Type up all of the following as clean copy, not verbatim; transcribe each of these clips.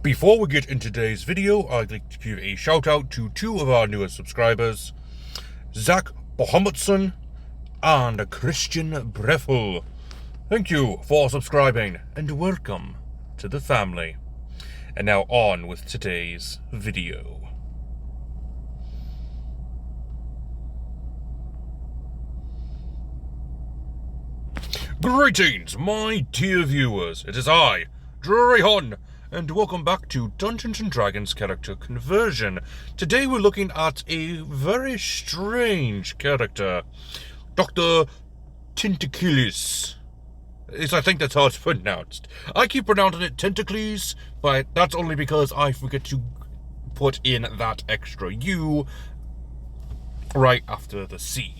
Before we get into today's video, I'd like to give a shout out to two of our newest subscribers, Zach Bohammutson and Christian Breffel. Thank you for subscribing and welcome to the family. And now on with today's video. Greetings, my dear viewers. It is I, Drury Hun, and welcome back to Dungeons & Dragons character conversion. Today we're looking at a very strange character, Dr. Tentaculus. I think that's how it's pronounced. I keep pronouncing it Tentaculus, but that's only because I forget to put in that extra U right after the C.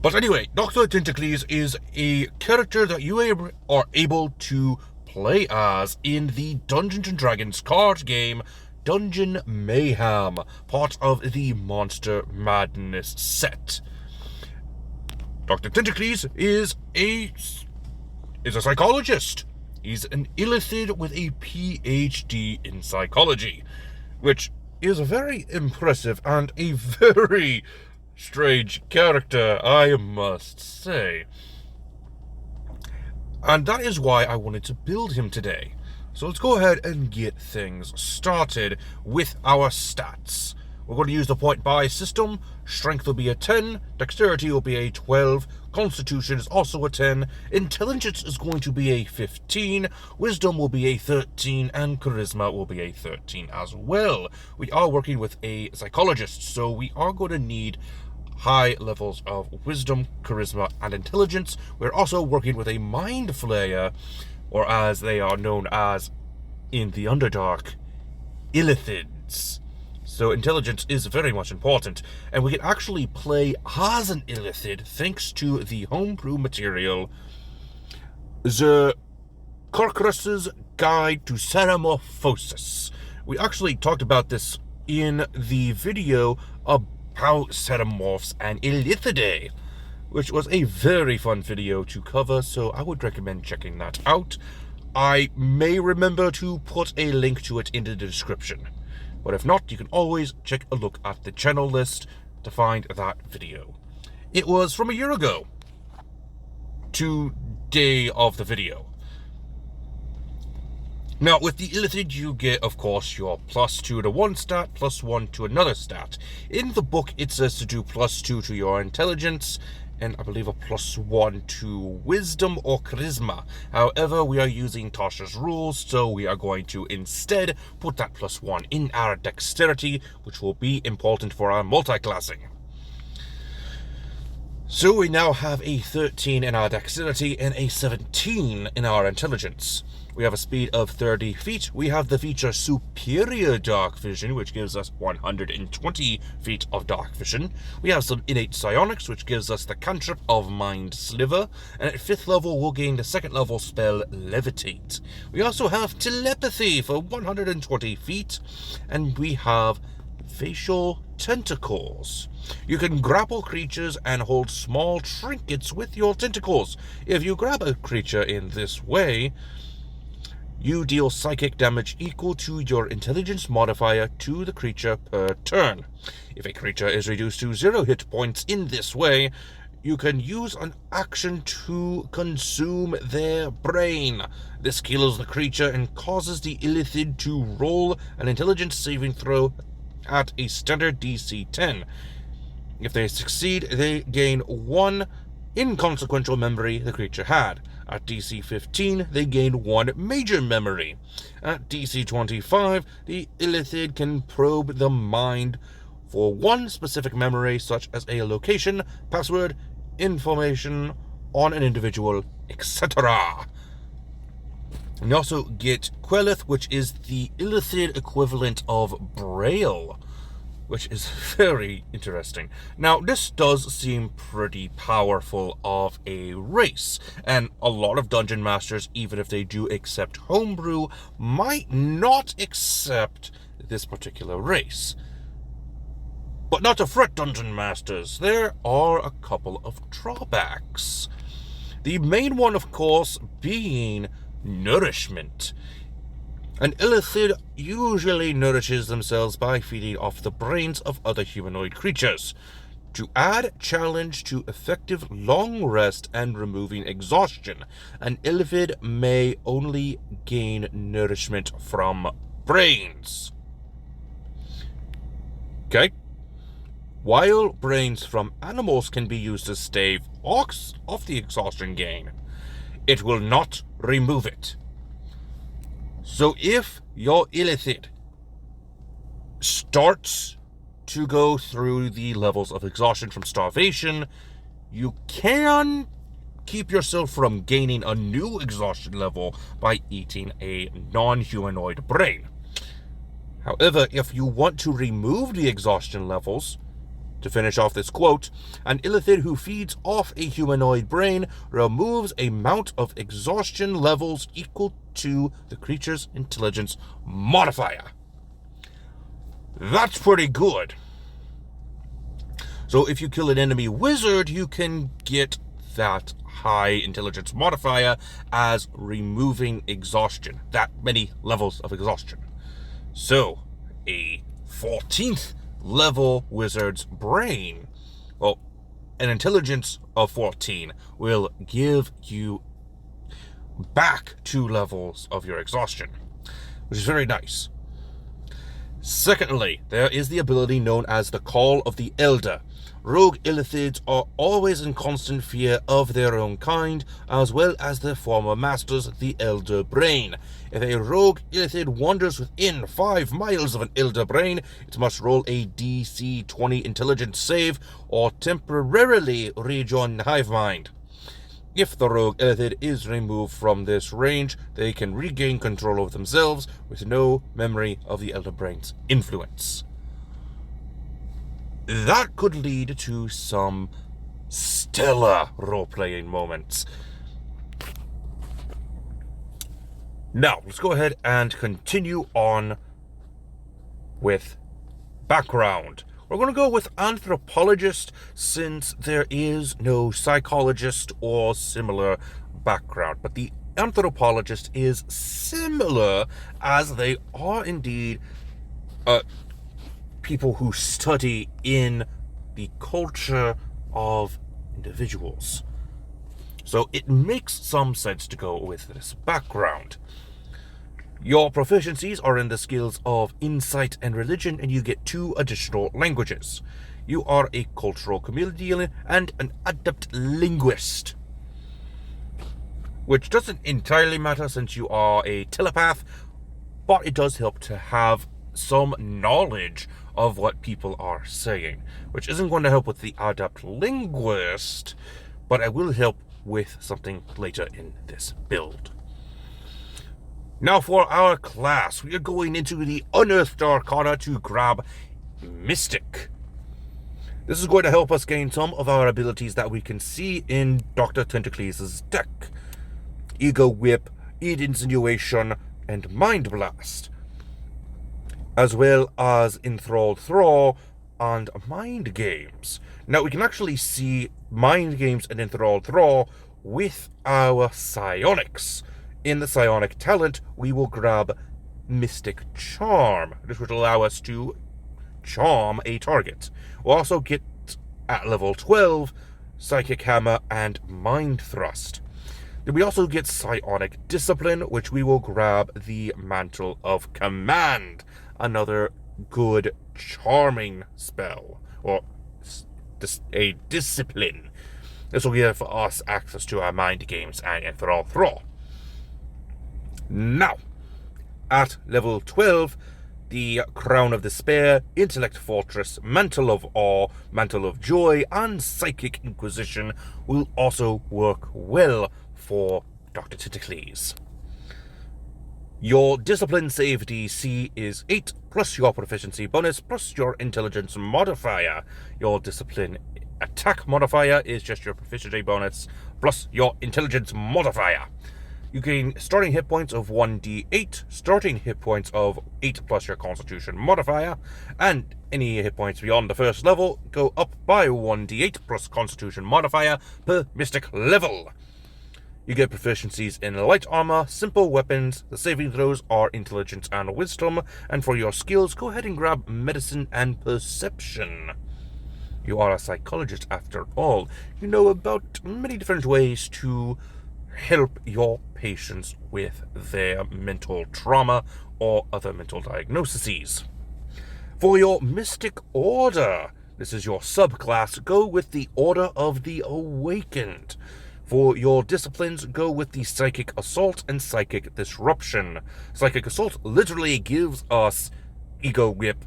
But anyway, Dr. Tentaculus is a character that you are able to play as in the Dungeons & Dragons card game Dungeon Mayhem, part of the Monster Madness set. Dr. Tentaculus is a psychologist. He's an illithid with a PhD in psychology, which is very impressive and a very strange character, I must say. And that is why I wanted to build him today. So let's go ahead and get things started with our stats. We're going to use the point buy system. Strength will be a 10, dexterity will be a 12, constitution is also a 10, intelligence is going to be a 15, wisdom will be a 13, and charisma will be a 13 as well. We are working with a psychologist, so we are going to need high levels of wisdom, charisma, and intelligence. We're also working with a mind flayer, or as they are known as in the Underdark, illithids. So intelligence is very much important, and we can actually play as an illithid thanks to the homebrew material, The Corcrus's Guide to Ceramorphosis. We actually talked about this in the video about Ceramorphs and Illithidae, which was a very fun video to cover, so I would recommend checking that out. I may remember to put a link to it in the description, but if not, you can always check a look at the channel list to find that video. It was from a year ago to day of the video. Now, with the illithid, you get, of course, your +2 to one stat, +1 to another stat. In the book, it says to do +2 to your intelligence, and I believe a +1 to wisdom or charisma. However, we are using Tasha's rules, so we are going to instead put that +1 in our dexterity, which will be important for our multi-classing. So we now have a 13 in our dexterity and a 17 in our intelligence. We have a speed of 30 feet. We have the feature Superior Dark Vision, which gives us 120 feet of dark vision. We have some innate psionics, which gives us the cantrip of Mind Sliver. And at 5th level, we'll gain the 2nd level spell Levitate. We also have Telepathy for 120 feet. And we have Facial Tentacles. You can grapple creatures and hold small trinkets with your tentacles. If you grab a creature in this way, you deal psychic damage equal to your intelligence modifier to the creature per turn. If a creature is reduced to 0 hit points in this way, you can use an action to consume their brain. This kills the creature and causes the illithid to roll an intelligence saving throw at a standard DC 10. If they succeed, they gain 1 inconsequential memory the creature had. At DC 15, they gain 1 major memory. At DC 25, the illithid can probe the mind for 1 specific memory, such as a location, password, information on an individual, etc. We also get Quelith, which is the illithid equivalent of Braille, which is very interesting. Now, this does seem pretty powerful of a race, and a lot of dungeon masters, even if they do accept homebrew, might not accept this particular race. But not to fret, dungeon masters, there are a couple of drawbacks. The main one, of course, being nourishment. An illithid usually nourishes themselves by feeding off the brains of other humanoid creatures. To add challenge to effective long rest and removing exhaustion, an illithid may only gain nourishment from brains. Okay? While brains from animals can be used to stave off the exhaustion gain, it will not remove it. So if your illithid starts to go through the levels of exhaustion from starvation, you can keep yourself from gaining a new exhaustion level by eating a non-humanoid brain. However, if you want to remove the exhaustion levels, to finish off this quote, an illithid who feeds off a humanoid brain removes a amount of exhaustion levels equal to the creature's intelligence modifier. That's pretty good. So if you kill an enemy wizard, you can get that high intelligence modifier as removing exhaustion, that many levels of exhaustion. So a 14th level wizard's brain, well, an intelligence of 14 will give you back 2 levels of your exhaustion, which is very nice. Secondly, there is the ability known as the Call of the Elder. Rogue illithids are always in constant fear of their own kind, as well as their former masters, the Elder Brain. If a rogue illithid wanders within 5 miles of an Elder Brain, it must roll a DC 20 intelligence save, or temporarily rejoin the hive mind. If the rogue illithid is removed from this range, they can regain control of themselves with no memory of the Elder Brain's influence. That could lead to some stellar role-playing moments. Now, let's go ahead and continue on with background. We're going to go with anthropologist, since there is no psychologist or similar background. But the anthropologist is similar, as they are indeed people who study in the culture of individuals. So it makes some sense to go with this background. Your proficiencies are in the skills of insight and religion, and you get 2 additional languages. You are a cultural chameleon and an adept linguist, which doesn't entirely matter since you are a telepath, but it does help to have some knowledge of what people are saying, which isn't going to help with the adept linguist, but it will help with something later in this build. Now for our class, we are going into the Unearthed Arcana to grab Mystic. This is going to help us gain some of our abilities that we can see in Dr. Tentacles' deck. Ego Whip, Aid Insinuation, and Mind Blast, as well as Enthralled Thaw and Mind Games. Now we can actually see Mind Games and Enthralled Thaw with our psionics. In the psionic talent, we will grab Mystic Charm. This would allow us to charm a target. We'll also get, at level 12, Psychic Hammer and Mind Thrust. Then we also get Psionic Discipline, which we will grab the Mantle of Command. Another good charming spell, or a discipline. This will give us access to our Mind Games and Enthralled Thaw. Now, at level 12, the Crown of Despair, Intellect Fortress, Mantle of Awe, Mantle of Joy, and Psychic Inquisition will also work well for Dr. Tentacles. Your Discipline save DC is 8, plus your proficiency bonus, plus your intelligence modifier. Your Discipline attack modifier is just your proficiency bonus, plus your intelligence modifier. You gain starting hit points of 1d8, starting hit points of 8 plus your constitution modifier, and any hit points beyond the first level go up by 1d8 plus constitution modifier per mystic level. You get proficiencies in light armor, simple weapons, the saving throws are intelligence and wisdom, and for your skills, go ahead and grab medicine and perception. You are a psychologist after all. You know about many different ways to help your patients with their mental trauma or other mental diagnoses. For your Mystic Order, this is your subclass, go with the Order of the Awakened. For your disciplines, go with the Psychic Assault and Psychic Disruption. Psychic Assault literally gives us Ego Whip,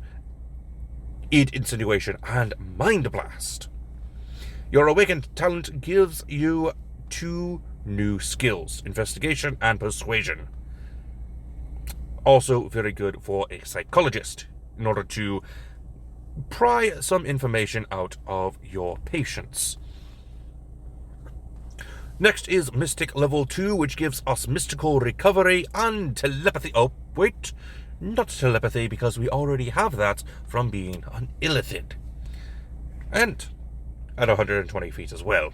Id Insinuation, and Mind Blast. Your Awakened talent gives you 2 new skills, Investigation and Persuasion. Also very good for a psychologist, in order to pry some information out of your patients. Next is Mystic Level 2, which gives us Mystical Recovery and Telepathy. Oh, wait, not Telepathy, because we already have that from being an Illithid. And at 120 feet as well.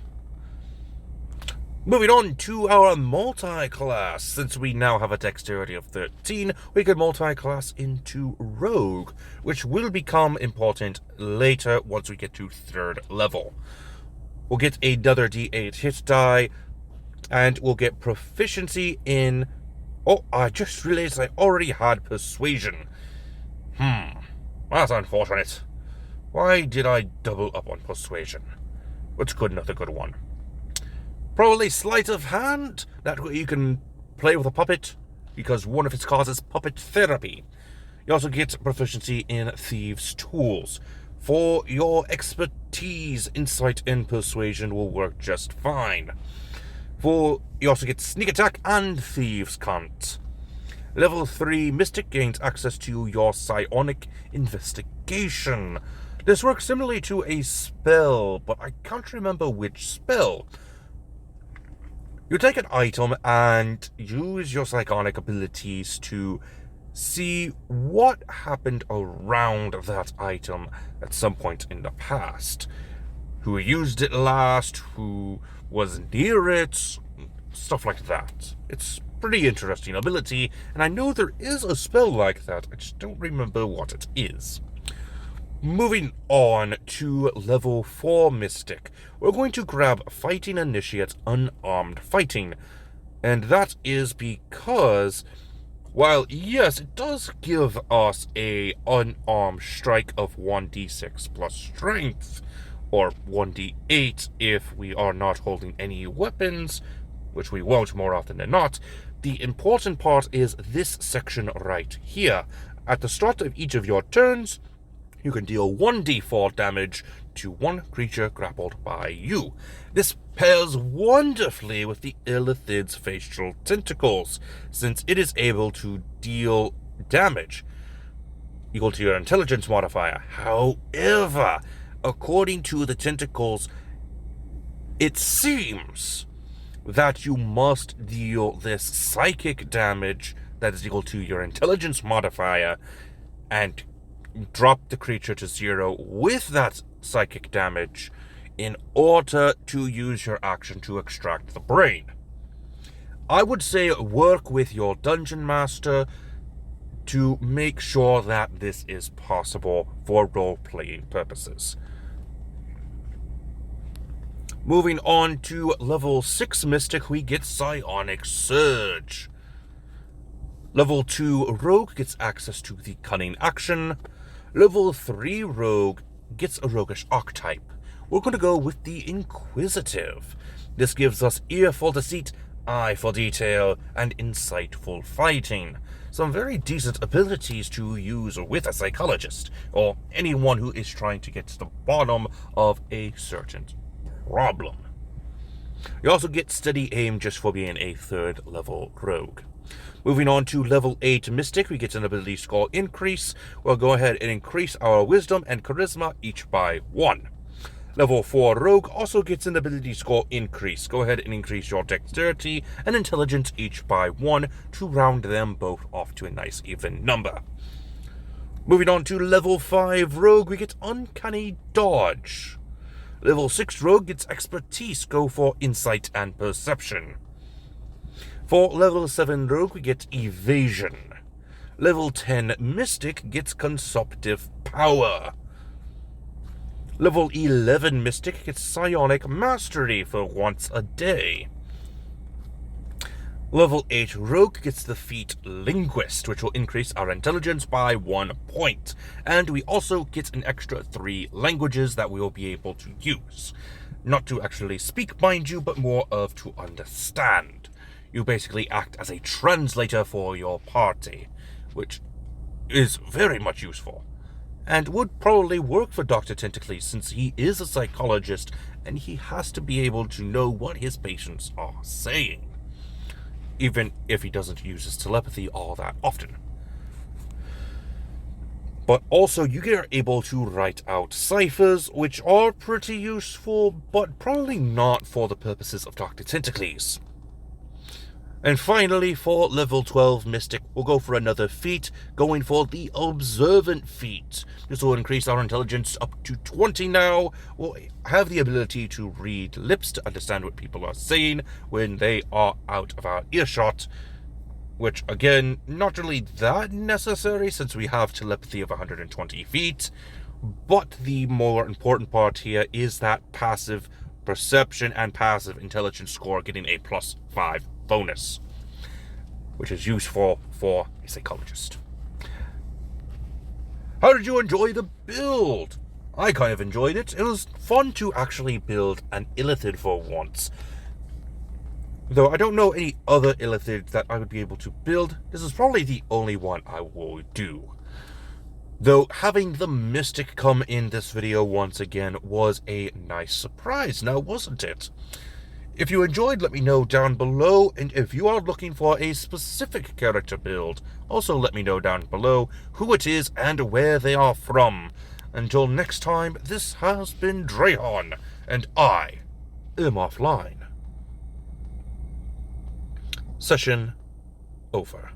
Moving on to our multi-class. Since we now have a dexterity of 13, we can multi-class into Rogue, which will become important later once we get to 3rd level. We'll get another D8 hit die, and we'll get proficiency in... Oh, I just realized I already had Persuasion. That's unfortunate. Why did I double up on Persuasion? What's good, another good one? Probably Sleight of Hand. That way you can play with a puppet, because one of its causes puppet therapy. You also get proficiency in Thieves' Tools. For your expertise, Insight and Persuasion will work just fine. You also get Sneak Attack and Thieves' Cant. Level 3 Mystic gains access to your Psionic Investigation. This works similarly to a spell, but I can't remember which spell. You take an item and use your psionic abilities to see what happened around that item at some point in the past. Who used it last, who was near it, stuff like that. It's pretty interesting ability, and I know there is a spell like that, I just don't remember what it is. Moving on to level 4 Mystic, we're going to grab Fighting Initiate Unarmed Fighting. And that is because, while yes, it does give us a unarmed strike of 1d6 plus strength, or 1d8 if we are not holding any weapons, which we won't more often than not, the important part is this section right here. At the start of each of your turns, you can deal 1d4 damage to one creature grappled by you. This pairs wonderfully with the Illithid's facial tentacles, since it is able to deal damage equal to your intelligence modifier. However, according to the tentacles, it seems that you must deal this psychic damage that is equal to your intelligence modifier and drop the creature to 0 with that psychic damage in order to use your action to extract the brain. I would say work with your dungeon master to make sure that this is possible for role-playing purposes. Moving on to level 6 Mystic, we get Psionic Surge. Level 2 Rogue gets access to the Cunning action. Level 3 Rogue gets a Roguish archetype. We're going to go with the Inquisitive. This gives us Ear for Deceit, Eye for Detail, and Insightful Fighting. Some very decent abilities to use with a psychologist, or anyone who is trying to get to the bottom of a certain problem. You also get Steady Aim just for being a 3rd level Rogue. Moving on to level 8 Mystic, we get an ability score increase. We'll go ahead and increase our Wisdom and Charisma each by 1. Level 4 Rogue also gets an ability score increase. Go ahead and increase your Dexterity and Intelligence each by 1 to round them both off to a nice even number. Moving on to level 5 Rogue, we get Uncanny Dodge. Level 6 Rogue gets Expertise. Go for Insight and Perception. For level 7 Rogue, we get Evasion. Level 10 Mystic gets Consumptive Power. Level 11 Mystic gets Psionic Mastery for once a day. Level 8 Rogue gets the feat Linguist, which will increase our intelligence by 1 point. And we also get an extra 3 languages that we will be able to use. Not to actually speak, mind you, but more of to understand. You basically act as a translator for your party, which is very much useful, and would probably work for Dr. Tentaculus since he is a psychologist and he has to be able to know what his patients are saying, even if he doesn't use his telepathy all that often. But also you are able to write out ciphers, which are pretty useful, but probably not for the purposes of Dr. Tentaculus. And finally, for level 12 Mystic, we'll go for another feat, going for the Observant feat. This will increase our intelligence up to 20 now. We'll have the ability to read lips to understand what people are saying when they are out of our earshot, which, again, not really that necessary since we have telepathy of 120 feet. But the more important part here is that passive perception and passive intelligence score getting a +5 bonus, which is useful for a psychologist. How did you enjoy the build? I kind of enjoyed it. It was fun to actually build an illithid for once. Though I don't know any other illithids that I would be able to build, this is probably the only one I will do. Though having the Mystic come in this video once again was a nice surprise now, wasn't it? If you enjoyed, let me know down below, and if you are looking for a specific character build, also let me know down below who it is and where they are from. Until next time, this has been Drahon, and I am offline. Session over.